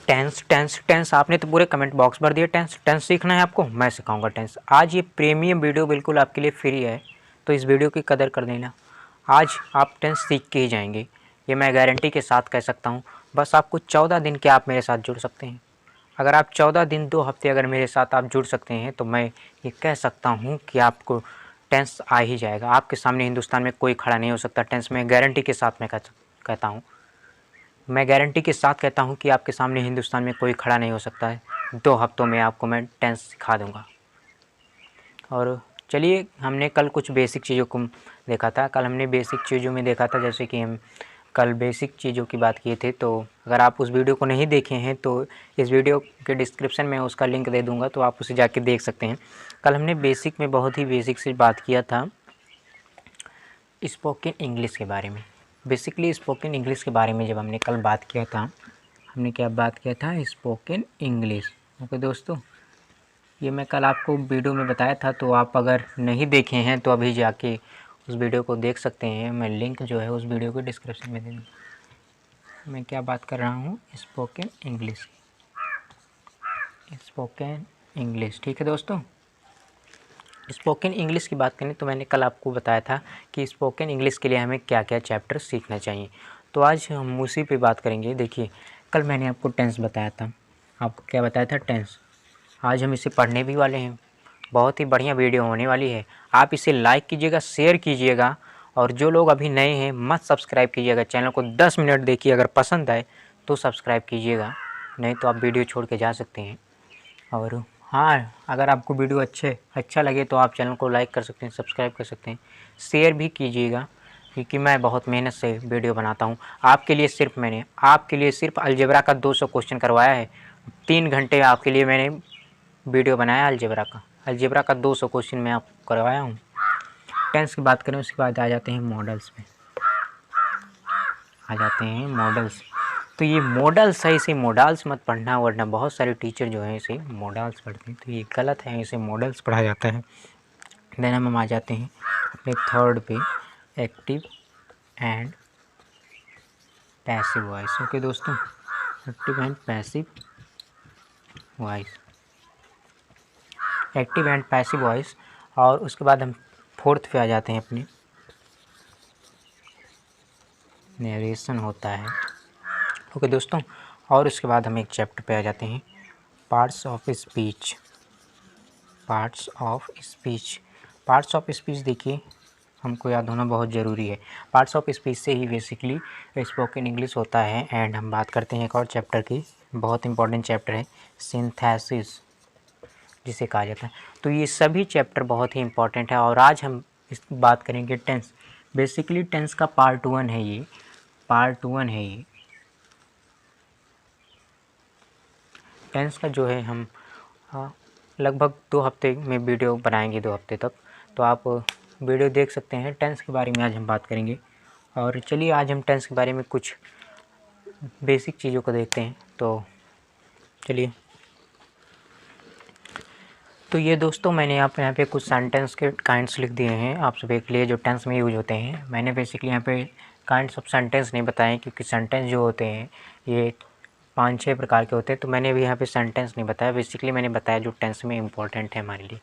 Tense tense tense आपने तो पूरे कमेंट बॉक्स भर दिए। टेंस टेंस सीखना है आपको, मैं सिखाऊंगा टेंस। आज ये प्रीमियम वीडियो बिल्कुल आपके लिए फ्री है, तो इस वीडियो की कदर कर देना। आज आप टेंस सीख के ही जाएंगे, ये मैं गारंटी के साथ कह सकता हूँ। बस आपको 14 दिन के आप मेरे साथ जुड़ सकते हैं। अगर आप 14 दिन 2 हफ्ते अगर मेरे साथ आप जुड़ सकते हैं तो मैं ये कह सकता हूँ कि आपको टेंस आ ही जाएगा। आपके सामने हिंदुस्तान में कोई खड़ा नहीं हो सकता टेंस में, गारंटी के साथ मैं कहता हूँ। मैं गारंटी के साथ कहता हूँ कि आपके सामने हिंदुस्तान में कोई खड़ा नहीं हो सकता है। 2 हफ्तों में आपको मैं टेंस सिखा दूँगा। और चलिए, हमने कल कुछ बेसिक चीज़ों को देखा था। कल हमने बेसिक चीज़ों में देखा था, जैसे कि हम कल बेसिक चीज़ों की बात किए थे। तो अगर आप उस वीडियो को नहीं देखे हैं तो इस वीडियो के डिस्क्रिप्शन में उसका लिंक दे दूँगा, तो आप उसे जाके देख सकते हैं। कल हमने बेसिक में बहुत ही बेसिक से बात किया था स्पोकन इंग्लिश के बारे में। बेसिकली स्पोकन इंग्लिश के बारे में जब हमने कल बात किया था, हमने क्या बात किया था? Spoken English. ओके दोस्तों, ये मैं कल आपको वीडियो में बताया था, तो आप अगर नहीं देखे हैं तो अभी जाके उस वीडियो को देख सकते हैं। मैं लिंक जो है उस वीडियो को डिस्क्रिप्शन में दे दूँगा। मैं क्या बात कर रहा हूँ? स्पोकन इंग्लिश की। स्पोकन इंग्लिश, ठीक है दोस्तों। स्पोकन इंग्लिश की बात करें तो मैंने कल आपको बताया था कि स्पोकन इंग्लिश के लिए हमें क्या क्या चैप्टर सीखना चाहिए। तो आज हम उसी पे बात करेंगे। देखिए, कल मैंने आपको टेंस बताया था। आपको क्या बताया था? टेंस। आज हम इसे पढ़ने भी वाले हैं। बहुत ही बढ़िया वीडियो होने वाली है। आप इसे लाइक कीजिएगा, शेयर कीजिएगा, और जो लोग अभी नए हैं मत सब्सक्राइब कीजिएगा। चैनल को 10 मिनट देखिए, अगर पसंद आए तो सब्सक्राइब कीजिएगा, नहीं तो आप वीडियो छोड़ के जा सकते हैं। और हाँ, अगर आपको वीडियो अच्छा लगे तो आप चैनल को लाइक कर सकते हैं, सब्सक्राइब कर सकते हैं, शेयर भी कीजिएगा, क्योंकि मैं बहुत मेहनत से वीडियो बनाता हूँ आपके लिए। सिर्फ अलजेब्रा का 200 क्वेश्चन करवाया है। 3 घंटे आपके लिए मैंने वीडियो बनाया अलजेब्रा का 200 क्वेश्चन मैं आपको करवाया हूँ। टेंस की बात करें, उसके बाद आ जाते हैं मॉडल्स पे। तो ये मॉडल्स है, इसे मॉडल्स मत पढ़ना, वरना बहुत सारे टीचर जो हैं इसे मॉडल्स पढ़ते हैं, तो ये गलत है, इसे मॉडल्स पढ़ा जाता है। देन हम आ जाते हैं अपने थर्ड पे, active and passive voice. Okay दोस्तों, एक्टिव एंड पैसिव वॉइस। और उसके बाद हम फोर्थ पे आ जाते हैं, अपने नरेशन होता है। ओके दोस्तों, और उसके बाद हम एक चैप्टर पे आ जाते हैं, पार्ट्स ऑफ स्पीच। देखिए, हमको याद होना बहुत ज़रूरी है। पार्ट्स ऑफ स्पीच से ही बेसिकली स्पोकन इंग्लिश होता है। एंड हम बात करते हैं एक और चैप्टर की, बहुत इंपॉर्टेंट चैप्टर है, सिंथेसिस जिसे कहा जाता है। तो ये सभी चैप्टर बहुत ही इंपॉर्टेंट है। और आज हम इस बात करेंगे टेंस। बेसिकली टेंस का पार्ट 1 है ये। टेंस का जो है हम लगभग 2 हफ्ते में वीडियो बनाएंगे, 2 हफ्ते तक, तो आप वीडियो देख सकते हैं। टेंस के बारे में आज हम बात करेंगे। और चलिए, आज हम टेंस के बारे में कुछ बेसिक चीज़ों को देखते हैं। तो चलिए, तो ये दोस्तों, मैंने आप यहाँ पे कुछ सेंटेंस के काइंड्स लिख दिए हैं आप सभी के लिए, जो टेंस में यूज होते हैं। मैंने बेसिकली यहाँ पे काइंड्स ऑफ सेंटेंस नहीं बताए, क्योंकि सेंटेंस जो होते हैं ये 5-6 प्रकार के होते हैं, तो मैंने भी यहाँ पे सेंटेंस नहीं बताया। बेसिकली मैंने बताया जो टेंस में इम्पोर्टेंट है हमारे लिए।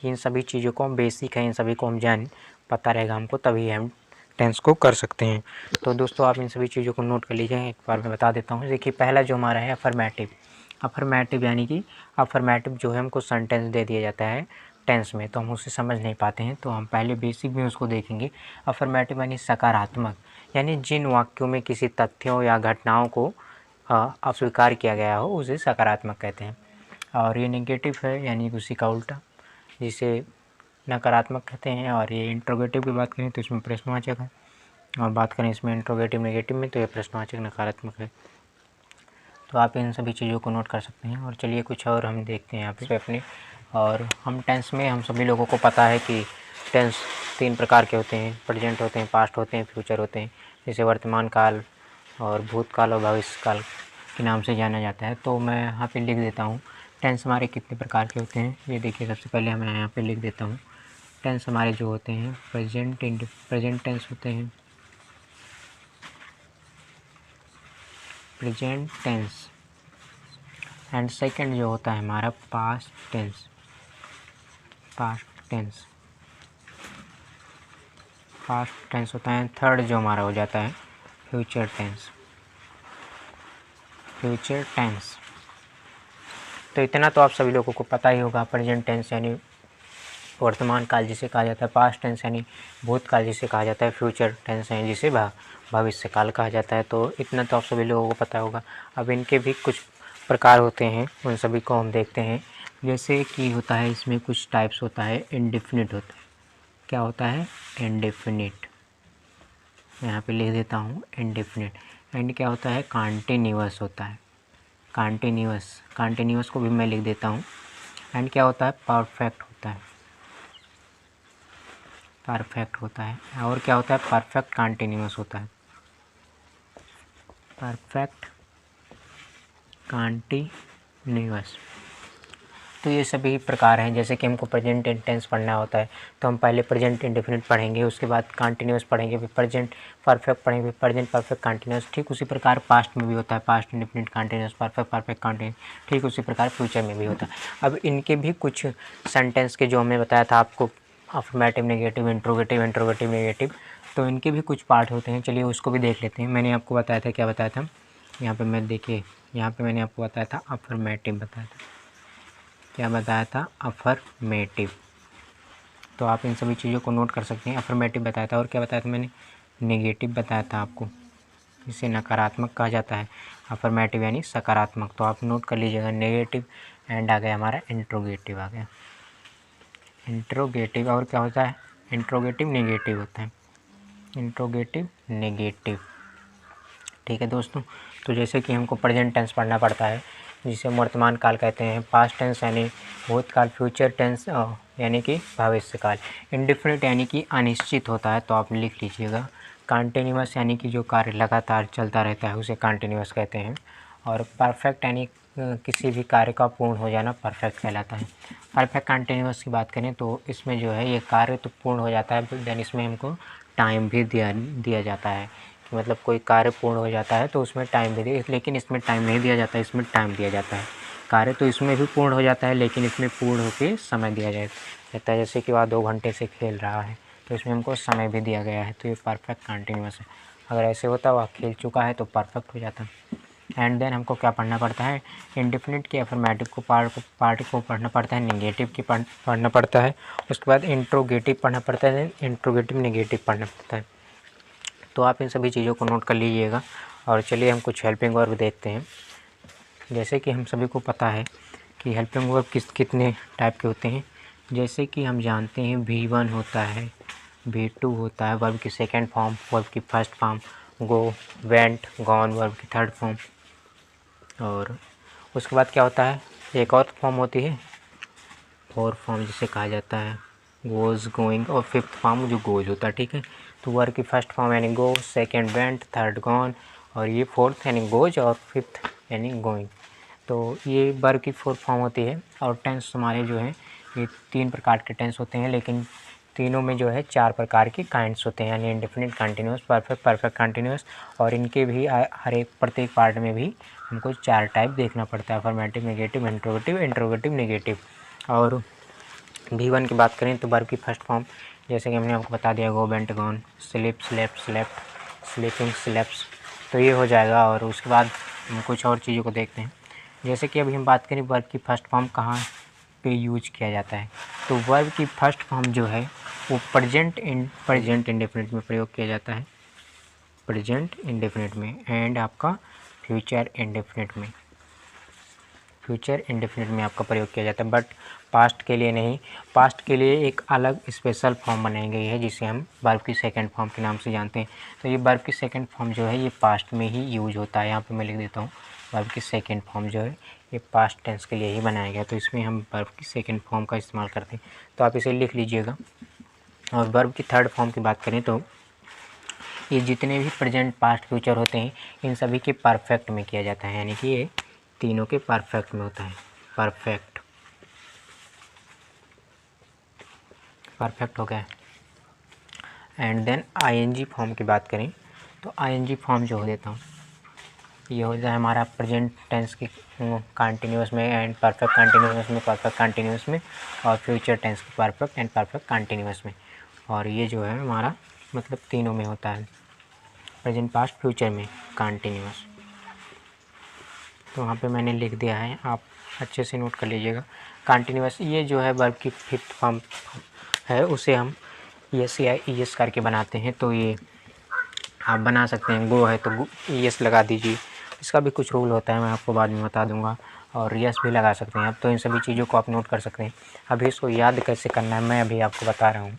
इन सभी चीज़ों को हम बेसिक है, इन सभी को हम पता रहेगा हमको, तभी हम टेंस को कर सकते हैं। तो दोस्तों, आप इन सभी चीज़ों को नोट कर लीजिए। एक बार मैं बता देता हूँ। देखिए, पहला जो हमारा है अफर्मेटिव, यानी कि अफर्मेटिव जो है हमको सेंटेंस दे दिया जाता है टेंस में, तो हम उसे समझ नहीं पाते हैं, तो हम पहले बेसिक में उसको देखेंगे। अफर्मेटिव यानी सकारात्मक, यानी जिन वाक्यों में किसी तथ्यों या घटनाओं को अस्वीकार किया गया हो उसे सकारात्मक कहते हैं। और ये नेगेटिव है, यानी उसी का उल्टा, जिसे नकारात्मक कहते हैं। और ये इंट्रोगेटिव की बात करें तो इसमें प्रश्नवाचक है, और बात करें इसमें इंट्रोगेटिव नेगेटिव में तो ये प्रश्नवाचक नकारात्मक है। तो आप इन सभी चीज़ों को नोट कर सकते हैं। और चलिए, कुछ और हम देखते हैं यहाँ पे अपने। और हम टेंस में, हम सभी लोगों को पता है कि टेंस 3 प्रकार के होते हैं, प्रेजेंट होते हैं, पास्ट होते हैं, फ्यूचर होते हैं। जैसे वर्तमान काल और भूतकाल और भविष्य काल के नाम से जाना जाता है। तो मैं यहाँ पे लिख देता हूँ टेंस हमारे कितने प्रकार के होते हैं। ये देखिए, सबसे पहले मैं यहाँ पे लिख देता हूँ टेंस हमारे जो होते हैं, प्रेजेंट टेंस होते हैं, प्रेजेंट टेंस एंड सेकंड जो होता है हमारा पास्ट टेंस। पास्ट टेंस होता है। थर्ड जो हमारा हो जाता है फ्यूचर टेंस। तो इतना तो आप सभी लोगों को पता ही होगा। प्रेजेंट टेंस यानी वर्तमान काल जिसे कहा जाता है, पास्ट टेंस यानी भूतकाल जिसे कहा जाता है, फ्यूचर टेंस यानी जिसे भविष्य काल कहा जाता है। तो इतना तो आप सभी लोगों को पता होगा। अब इनके भी कुछ प्रकार होते हैं, उन सभी को हम देखते हैं। जैसे कि होता है इसमें कुछ टाइप्स होता है, इंडेफिनिट होता है। क्या होता है? इंडेफिनिट। यहाँ पे लिख देता हूँ इंडेफिनिट। एंड क्या होता है? कॉन्टिन्यूअस होता है। कॉन्टिन्यूअस को भी मैं लिख देता हूँ। एंड क्या होता है? परफेक्ट होता है। और क्या होता है? परफेक्ट कॉन्टिन्यूअस होता है। Perfect continuous. तो ये सभी प्रकार हैं। जैसे कि हमको प्रेजेंट टेंस पढ़ना होता है तो हम पहले प्रेजेंट इंडेफिनिट पढ़ेंगे, उसके बाद कॉन्टिन्यूअस पढ़ेंगे, फिर प्रेजेंट परफेक्ट पढ़ेंगे, फिर प्रेजेंट परफेक्ट कॉन्टिन्यूअस। ठीक उसी प्रकार पास्ट में भी होता है, past indefinite continuous, perfect continuous. ठीक उसी प्रकार फ्यूचर में भी होता है। अब इनके भी कुछ सेंटेंस के जो हमने बताया था आपको, अफर्मेटिव, नेगेटिव, इंट्रोगेटिव, नेगेटिव, तो इनके भी कुछ पार्ट होते हैं। चलिए उसको भी देख लेते हैं। मैंने आपको बताया था, क्या बताया था यहाँ पे, मैं देखिए यहाँ पे मैंने आपको बताया था अफर्मेटिव बताया था। क्या बताया था? अफर्मेटिव। तो आप इन सभी चीज़ों को नोट कर सकते हैं। अफर्मेटिव बताया था। और क्या बताया था मैंने? नेगेटिव बताया था आपको, इसे नकारात्मक कहा जाता है। अफर्मेटिव यानी सकारात्मक। तो आप नोट कर लीजिएगा नेगेटिव। एंड आ गया हमारा इंट्रोगेटिव, आ गया इंट्रोगेटिव। और क्या होता है? इंट्रोगेटिव नेगेटिव होता है। Interrogative negative. ठीक है दोस्तों। तो जैसे कि हमको प्रेजेंट टेंस पढ़ना पड़ता है जिसे हम वर्तमान काल कहते हैं, पास्ट टेंस यानी भूतकाल, फ्यूचर टेंस यानी कि भविष्य काल, इंडेफिनिट यानी कि अनिश्चित होता है, तो आप लिख लीजिएगा। कॉन्टिन्यूअस यानी कि जो कार्य लगातार चलता रहता है उसे कॉन्टिन्यूअस कहते हैं। और परफेक्ट यानी किसी भी कार्य का पूर्ण हो जाना परफेक्ट कहलाता है। परफेक्ट कॉन्टिन्यूअस की बात करें तो इसमें जो है ये कार्य तो पूर्ण हो जाता है, देन इसमें हमको टाइम भी दिया जाता है। कि मतलब कोई कार्य पूर्ण हो जाता है तो उसमें टाइम भी दिया, लेकिन इसमें टाइम नहीं दिया जाता है, इसमें टाइम दिया जाता है। कार्य तो इसमें भी पूर्ण हो जाता है लेकिन इसमें पूर्ण होकर समय दिया जाता है। जैसे कि वह 2 घंटे से खेल रहा है तो इसमें हमको समय भी दिया गया है, तो ये परफेक्ट कंटिन्यूअस है। अगर ऐसे होता वह खेल चुका है तो परफेक्ट हो जाता। एंड देन हमको क्या पढ़ना पड़ता है? इंडेफिनिट के अफर्मेटिव को पार्ट को पढ़ना पड़ता है, नेगेटिव की पढ़ना पड़ता है, उसके बाद इंट्रोगेटिव पढ़ना पड़ता है, इंट्रोगेटिव नेगेटिव पढ़ना पड़ता है। तो आप इन सभी चीज़ों को नोट कर लीजिएगा। और चलिए हम कुछ हेल्पिंग वर्ब देखते हैं। जैसे कि हम सभी को पता है कि हेल्पिंग वर्ब कितने टाइप के होते हैं। जैसे कि हम जानते हैं V1 होता है, V2 होता है, वर्ब की सेकंड फॉर्म, वर्ब की फर्स्ट फॉर्म, गो, वेंट, गॉन वर्ब की थर्ड फॉर्म। और उसके बाद क्या होता है? एक और फॉर्म होती है, फोर फॉर्म जिसे कहा जाता है, गोज़, गोइंग, और फिफ्थ फॉर्म जो गोज होता है। ठीक है। तो वर्ब की फर्स्ट फॉर्म यानी गो, सेकंड वेंट, थर्ड गॉन, और ये फोर्थ यानी गोज, और फिफ्थ यानी गोइंग। तो ये वर्ब की फोर फॉर्म होती है। और टेंस हमारे जो है ये 3 प्रकार के टेंस होते हैं, लेकिन तीनों में जो है 4 प्रकार के काइंड्स होते हैं, यानी इंडेफिनिट, कंटिन्यूअस, परफेक्ट कंटिन्यूअस। और इनके भी हर एक प्रत्येक पार्ट में भी हमको 4 टाइप देखना पड़ता है, अफर्मेटिव, नेगेटिव, इंट्रोगेटिव, नेगेटिव। और V1 की बात करें तो वर्ब की फर्स्ट फॉर्म, जैसे कि हमने आपको बता दिया, go, went, gone, slip, slept, slept, sleeping, sleeps, तो ये हो जाएगा। और उसके बाद हम कुछ और चीज़ों को देखते हैं। जैसे कि अभी हम बात करें वर्ब की फर्स्ट फॉर्म कहाँ पे यूज किया जाता है, तो वर्ब की फर्स्ट फॉर्म जो है वो प्रेजेंट इंडेफिनिट में प्रयोग किया जाता है, प्रेजेंट इंडेफिनिट में, एंड आपका फ्यूचर इंडेफिनिट में आपका प्रयोग किया जाता है, बट पास्ट के लिए नहीं। पास्ट के लिए एक अलग स्पेशल फॉर्म बनाई गई है जिसे हम वर्ब की सेकंड फॉर्म के नाम से जानते हैं। तो ये वर्ब की सेकंड फॉर्म जो है ये पास्ट में ही यूज होता है। यहाँ पे मैं लिख देता हूँ, वर्ब की सेकंड फॉर्म जो है ये पास्ट टेंस के लिए ही बनाया गया, तो इसमें हम वर्ब की सेकंड फॉर्म का इस्तेमाल करते हैं, तो आप इसे लिख लीजिएगा। और वर्ब की थर्ड फॉर्म की बात करें तो ये जितने भी प्रेजेंट, पास्ट, फ्यूचर होते हैं इन सभी के परफेक्ट में किया जाता है, यानी कि ये तीनों के परफेक्ट में होता है, परफेक्ट हो गया। एंड देन आईएनजी फॉर्म की बात करें तो आईएनजी फॉर्म जो हो देता हूँ, ये हो जाए हमारा प्रेजेंट टेंस की कंटिन्यूअस में एंड परफेक्ट कंटिन्यूअस में, परफेक्ट कंटिन्यूअस में, और फ्यूचर टेंस की परफेक्ट एंड परफेक्ट कंटिन्यूअस में। और ये जो है हमारा मतलब तीनों में होता है, प्रेजेंट, पास्ट, फ्यूचर में कंटिन्यूअस। तो वहाँ पे मैंने लिख दिया है, आप अच्छे से नोट कर लीजिएगा। कंटिन्यूअस ये जो है वर्ब की फिफ्थ फॉर्म है, उसे हम एस या ई एस करके बनाते हैं। तो ये आप बना सकते हैं, गो है तो ई एस लगा दीजिए, इसका भी कुछ रूल होता है, मैं आपको बाद में बता दूंगा। और यस भी लगा सकते हैं आप। तो इन सभी चीज़ों को आप नोट कर सकते हैं। अभी इसको याद कैसे करना है मैं अभी आपको बता रहा हूँ,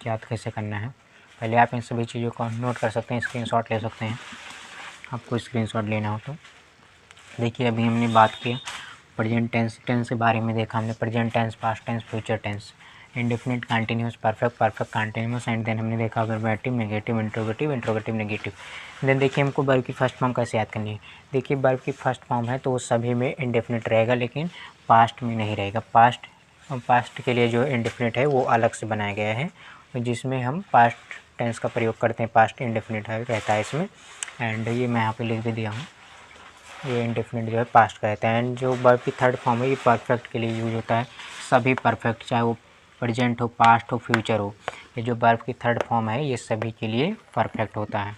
याद कैसे करना है। पहले आप इन सभी चीज़ों को नोट कर सकते हैं, स्क्रीनशॉट ले सकते हैं, आपको स्क्रीनशॉट लेना हो तो। देखिए अभी हमने बात किया प्रेजेंट टेंस के बारे में, देखा हमने present tense, past tense, future tense, indefinite, continuous, perfect, perfect continuous, and then हमने देखा affirmative, negative, interrogative, interrogative negative. Then देखिए हमको वर्ब की फर्स्ट फॉर्म कैसे याद करनी है। देखिए वर्ब की फर्स्ट फॉर्म है तो वो सभी में इंडेफिनिट रहेगा, लेकिन पास्ट में नहीं रहेगा। पास्ट के लिए जो इंडेफिनिट है वो अलग से बनाया गया है, जिसमें हम पास्ट टेंस का प्रयोग करते हैं, पास्ट इंडेफिनिट रहता है इसमें। एंड ये मैं यहाँ पे लिख भी दिया हूँ, ये इंडेफिनिट जो है पास्ट का रहता है। एंड जो वर्ब की थर्ड फॉर्म है ये परफेक्ट के लिए यूज होता है, सभी परफेक्ट, चाहे वो प्रेजेंट हो, पास्ट हो, फ्यूचर हो, ये जो वर्ब की थर्ड फॉर्म है ये सभी के लिए परफेक्ट होता है।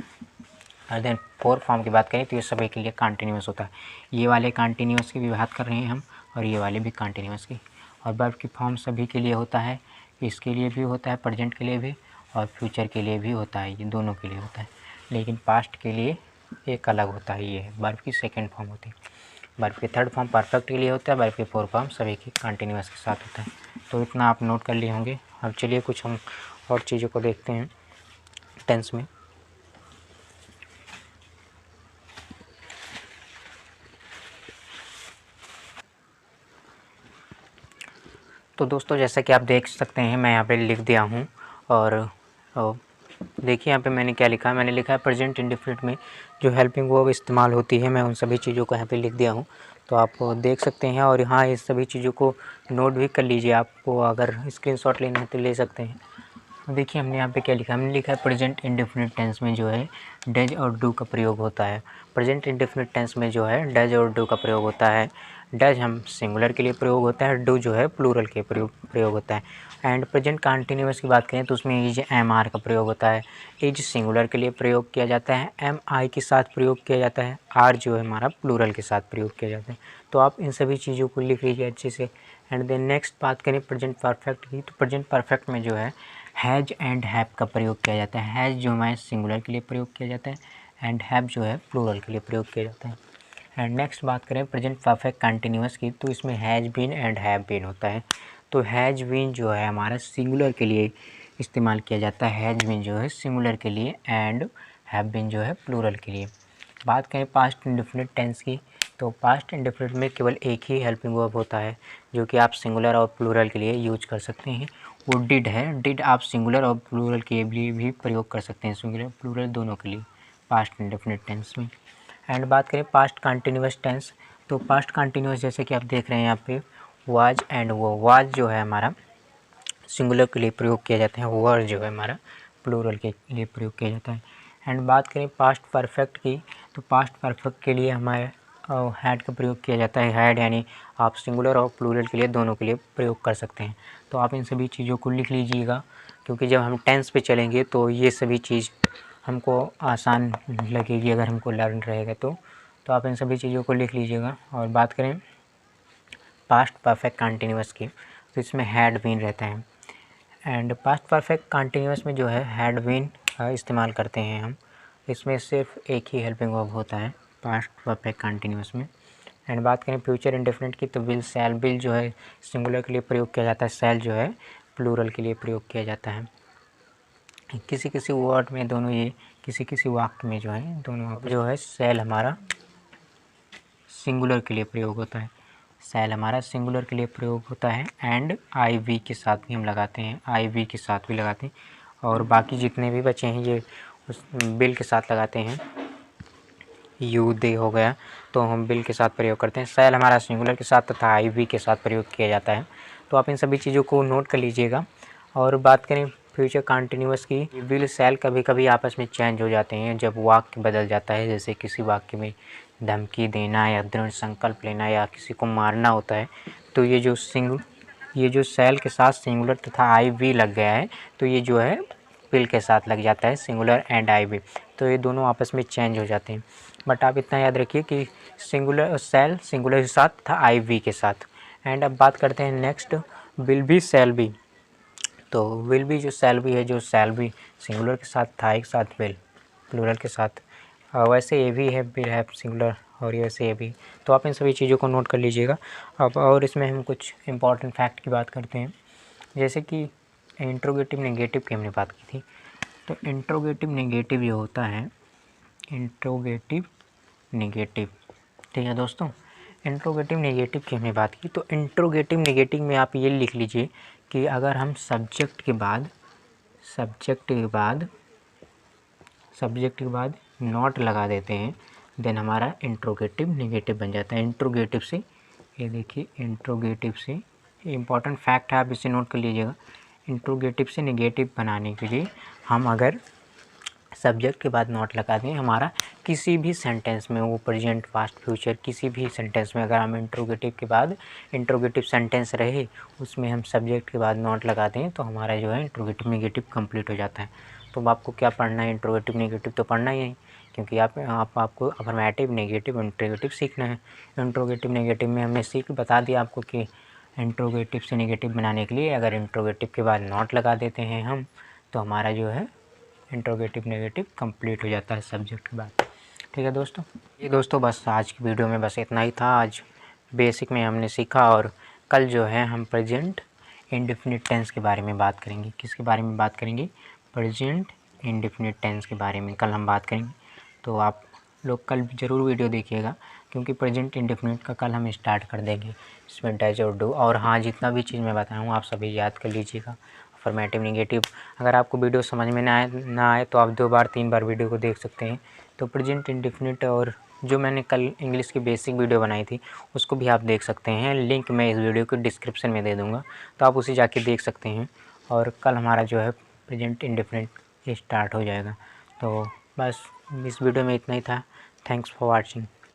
और देन फोर्थ फॉर्म की बात करें तो ये सभी के लिए कंटिन्यूअस होता है। ये वाले कंटिन्यूअस की भी बात कर रहे हैं हम, और ये वाले भी कंटिन्यूअस की। और वर्ब की फॉर्म सभी के लिए होता है, इसके लिए भी होता है, प्रेजेंट के लिए भी, और फ्यूचर के लिए भी होता है, ये दोनों के लिए होता है। लेकिन पास्ट के लिए एक अलग होता है, ये वर्ब की सेकेंड फॉर्म होती है। वर्ब की थर्ड फॉर्म परफेक्ट के लिए होता है, वर्ब की फोर्थ फॉर्म सभी की कंटिन्यूअस के साथ होता है। तो इतना आप नोट कर लिए होंगे। अब चलिए कुछ हम और चीज़ों को देखते हैं टेंस में। तो दोस्तों जैसा कि आप देख सकते हैं मैं यहाँ पे लिख दिया हूँ, और देखिए यहाँ पे मैंने क्या लिखा है, मैंने लिखा है प्रेजेंट इंडेफिनिट में जो हेल्पिंग वर्ब इस्तेमाल होती है, मैं उन सभी चीज़ों को यहाँ पे लिख दिया हूँ। तो आप देख सकते हैं, और यहाँ इस सभी चीज़ों को नोट भी कर लीजिए, आपको अगर स्क्रीनशॉट लेना है तो ले सकते हैं। देखिए हमने यहाँ पे क्या लिखा है, हमने लिखा है प्रेजेंट इंडेफिनिट टेंस में जो है डज और डू का प्रयोग होता है। प्रेजेंट इंडेफिनिट टेंस में जो है डज और डू का प्रयोग होता है। डज हम सिंगुलर के लिए प्रयोग होता है, डू जो है प्लूरल के प्रयोग होता है। एंड प्रेजेंट कंटिन्यूअस की बात करें तो उसमें इज एम आर का प्रयोग होता है। इज सिंगुलर के लिए प्रयोग किया जाता है, एम आई के साथ प्रयोग किया जाता है, आर जो है हमारा प्लूरल के साथ प्रयोग किया जाता है। तो आप इन सभी चीज़ों को लिख लीजिए अच्छे से। एंड देन नेक्स्ट बात करें प्रेजेंट परफेक्ट की, तो प्रेजेंट परफेक्ट में जो है हैज़ एंड हैव का प्रयोग किया जाता है। हैज़ जो हमारे सिंगुलर के लिए प्रयोग किया जाता है, एंड हैव जो है प्लूरल के लिए प्रयोग किया जाता है। एंड नेक्स्ट बात करें प्रेजेंट परफेक्ट कंटिन्यूअस की, तो इसमें has been and have been होता है। तो हैज़ बीन जो है हमारा सिंगुलर के लिए इस्तेमाल किया जाता है, हैज़ बीन जो है सिंगुलर के लिए, एंड हैव बीन जो है प्लूरल के लिए। बात करें पास्ट इंडेफिनिट टेंस की, तो पास्ट इंडेफिनिट में केवल एक ही हेल्पिंग वर्ब होता है जो कि आप सिंगुलर और प्लूरल के लिए यूज कर सकते हैं, वो डिड है। डिड आप सिंगुलर और प्लूरल के लिए भी प्रयोग कर सकते हैं, सिंगुलर प्लूरल दोनों के लिए पास्ट इंडेफिनिट टेंस में। एंड बात करें पास्ट कंटिन्यूअस टेंस, तो पास्ट कंटिन्यूअस जैसे कि आप देख रहे हैं यहाँ पे वाज एंड वो, वाज जो है हमारा सिंगुलर के लिए प्रयोग किया जाता है, वर जो है हमारा प्लूरल के लिए प्रयोग किया जाता है। एंड बात करें पास्ट परफेक्ट की, तो पास्ट परफेक्ट के लिए हमारे हैड का प्रयोग किया जाता है। हैड यानी आप सिंगुलर और प्लूरल के लिए दोनों के लिए प्रयोग कर सकते हैं। तो आप इन सभी चीज़ों को लिख लीजिएगा, क्योंकि जब हम टेंस पे चलेंगे तो ये सभी चीज़ हमको आसान लगेगी अगर हमको लर्न रहेगा तो आप इन सभी चीज़ों को लिख लीजिएगा। और बात करें पास्ट परफेक्ट कंटिन्यूअस की, तो इसमें हैड बीन रहता है। एंड पास्ट परफेक्ट कंटिन्यूअस में जो है हैड बीन इस्तेमाल करते हैं हम, इसमें सिर्फ एक ही हेल्पिंग वर्ब होता है पास्ट परफेक्ट कंटिन्यूअस में। एंड बात करें फ्यूचर इंडेफिनिट की, तो विल, शैल, विल जो है सिंगुलर के लिए प्रयोग किया जाता है, शैल जो है प्लूरल के लिए प्रयोग किया जाता है। किसी किसी वर्ड में दोनों, ये किसी किसी वाक्य में जो है दोनों जो है शैल हमारा सिंगुलर के लिए प्रयोग होता है, शैल हमारा सिंगुलर के लिए प्रयोग होता है। एंड आई वी के साथ भी हम लगाते हैं, आई वी के साथ भी लगाते हैं, और बाकी जितने भी बचे हैं ये उस बिल के साथ लगाते हैं। यू दे हो गया तो हम बिल के साथ प्रयोग करते हैं। शैल हमारा सिंगुलर के साथ तथा आई वी के साथ प्रयोग किया जाता है। तो आप इन सभी चीज़ों को नोट कर लीजिएगा। और बात करें फ्यूचर कंटिन्यूअस की, विल शैल कभी कभी आपस में चेंज हो जाते हैं जब वाक्य बदल जाता है, जैसे किसी वाक्य में धमकी देना या दृढ़ संकल्प लेना या किसी को मारना होता है, तो ये जो सेल के साथ सिंगुलर तथा आई वी लग गया है, तो ये जो है विल के साथ लग जाता है, सिंगुलर एंड आई वी, तो ये दोनों आपस में चेंज हो जाते हैं। बट आप इतना याद रखिए कि सिंगुलर सेल सिंगुलर के साथ था आई वी के साथ। एंड अब बात करते हैं next will be shall be. तो विल बी जो सेल बी है, जो सेल बी सिंगुलर के साथ था एक साथ विल प्लूरल के साथ, वैसे ये भी है विल है सिंगुलर और ये वैसे ये भी। तो आप इन सभी चीज़ों को नोट कर लीजिएगा। अब और इसमें हम कुछ इंपॉर्टेंट फैक्ट की बात करते हैं, जैसे कि इंट्रोगेटिव नेगेटिव की हमने बात की थी। तो इंट्रोगेटिव नेगेटिव जो होता है, इंट्रोगेटिव नेगेटिव, ठीक है दोस्तों, इंट्रोगेटिव नेगेटिव की हमने बात की। तो इंट्रोगेटिव नेगेटिव में आप ये लिख लीजिए कि अगर हम सब्जेक्ट के बाद नॉट लगा देते हैं, देन हमारा इंट्रोगेटिव नेगेटिव बन जाता है। इंट्रोगेटिव से, ये देखिए इंट्रोगेटिव से, इम्पॉर्टेंट फैक्ट है, आप इसे नोट कर लीजिएगा। इंट्रोगेटिव से नेगेटिव बनाने के लिए हम अगर सब्जेक्ट के बाद नॉट लगा दें, हमारा किसी भी सेंटेंस में, वो प्रेजेंट पास्ट फ्यूचर किसी भी सेंटेंस में अगर हम इंट्रोगेटिव के बाद इंट्रोगेटिव सेंटेंस रहे उसमें हम सब्जेक्ट के बाद नॉट लगा दें, तो हमारा जो है इंट्रोगेटिव नेगेटिव कंप्लीट हो जाता है। तो आपको क्या पढ़ना है, इंट्रोगेटिव नेगेटिव तो पढ़ना ही है, क्योंकि आपको अफर्मेटिव नेगेटिव इंट्रोगेटिव सीखना है। इंट्रोगेटिव नेगेटिव में हमने बता दिया आपको कि इंट्रोगेटिव से नेगेटिव बनाने के लिए अगर इंट्रोगेटिव के बाद नॉट लगा देते हैं हम, तो हमारा जो है इंट्रोगेटिव नेगेटिव कंप्लीट हो जाता है सब्जेक्ट के बाद। ठीक है दोस्तों, ये दोस्तों बस आज की वीडियो में बस इतना ही था। आज बेसिक में हमने सीखा, और कल जो है हम प्रेजेंट इंडेफिनिट टेंस के बारे में बात करेंगे। किसके बारे में बात करेंगे? प्रेजेंट इंडेफिनिट टेंस के बारे में कल हम बात करेंगे। तो आप लोग कल ज़रूर वीडियो देखिएगा, क्योंकि प्रेजेंट इंडेफिनिट का कल हम स्टार्ट कर देंगे, स्पेंट एज और डू। और हाँ, जितना भी चीज़ मैं बताया हूँ आप सभी याद कर लीजिएगा। अफर्मेटिव नेगेटिव, अगर आपको वीडियो समझ में ना आए तो आप 2 बार 3 बार वीडियो को देख सकते हैं। तो प्रेजेंट इंडेफिनिट और जो मैंने कल इंग्लिश की बेसिक वीडियो बनाई थी उसको भी आप देख सकते हैं। लिंक मैं इस वीडियो के डिस्क्रिप्शन में दे दूँगा, तो आप उसे जाके देख सकते हैं। और कल हमारा जो है प्रेजेंट इंडेफिनिट स्टार्ट हो जाएगा। तो बस इस वीडियो में इतना ही था। Thanks for watching.